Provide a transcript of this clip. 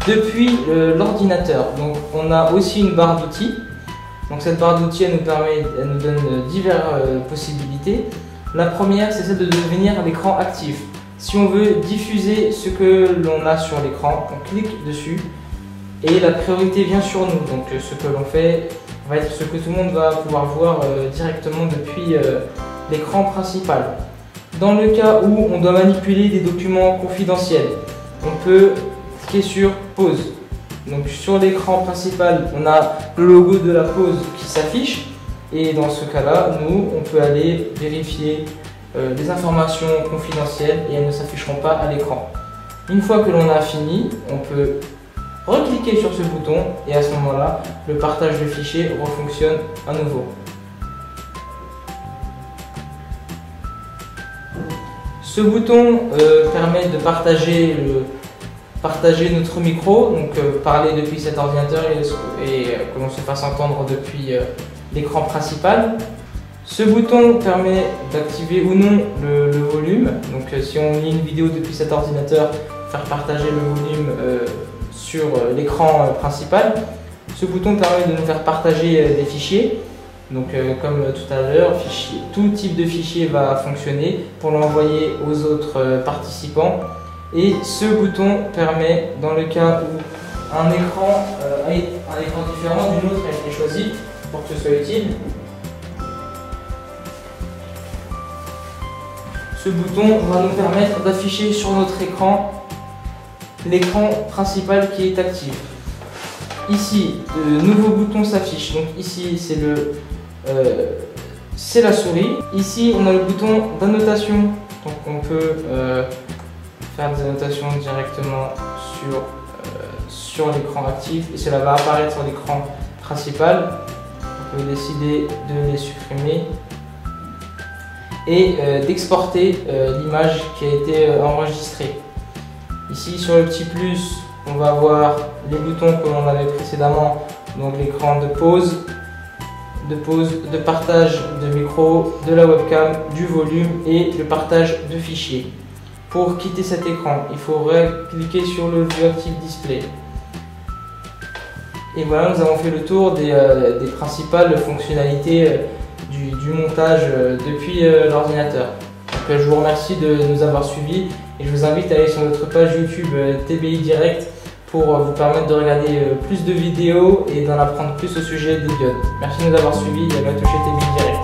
depuis l'ordinateur. Donc on a aussi une barre d'outils. Donc cette barre d'outils elle nous donne diverses possibilités. La première c'est celle de devenir l'écran actif. Si on veut diffuser ce que l'on a sur l'écran, on clique dessus et la priorité vient sur nous. Donc ce que l'on fait va être ce que tout le monde va pouvoir voir directement depuis l'écran principal. Dans le cas où on doit manipuler des documents confidentiels, on peut cliquer sur pause. Donc sur l'écran principal, on a le logo de la pause qui s'affiche et dans ce cas-là, nous, on peut aller vérifier des informations confidentielles et elles ne s'afficheront pas à l'écran. Une fois que l'on a fini, on peut recliquer sur ce bouton et à ce moment-là, le partage de fichiers refonctionne à nouveau. Ce bouton permet de partager notre micro, donc parler depuis cet ordinateur et que l'on se fasse entendre depuis l'écran principal. Ce bouton permet d'activer ou non le volume, donc si on lit une vidéo depuis cet ordinateur, faire partager le volume sur l'écran principal. Ce bouton permet de nous faire partager des fichiers. Donc comme tout à l'heure, tout type de fichier va fonctionner pour l'envoyer aux autres participants. Et ce bouton permet, dans le cas où un écran différent d'une autre a été choisi pour que ce soit utile, ce bouton va nous permettre d'afficher sur notre écran l'écran principal qui est actif. Ici, de nouveaux boutons s'affichent. Donc ici, c'est la souris. Ici, on a le bouton d'annotation. Donc on peut faire des annotations directement sur l'écran actif et cela va apparaître sur l'écran principal. On peut décider de les supprimer et d'exporter l'image qui a été enregistrée. Ici sur le petit plus, on va avoir les boutons que l'on avait précédemment, donc l'écran de pause, de partage de micro, de la webcam, du volume et le partage de fichiers. Pour quitter cet écran, il faudrait cliquer sur le View Active Display. Et voilà, nous avons fait le tour des principales fonctionnalités du montage depuis l'ordinateur. Je vous remercie de nous avoir suivis et je vous invite à aller sur notre page YouTube TBI Direct pour vous permettre de regarder plus de vidéos et d'en apprendre plus au sujet des diodes. Merci de nous avoir suivis et à bientôt chez TBI Direct.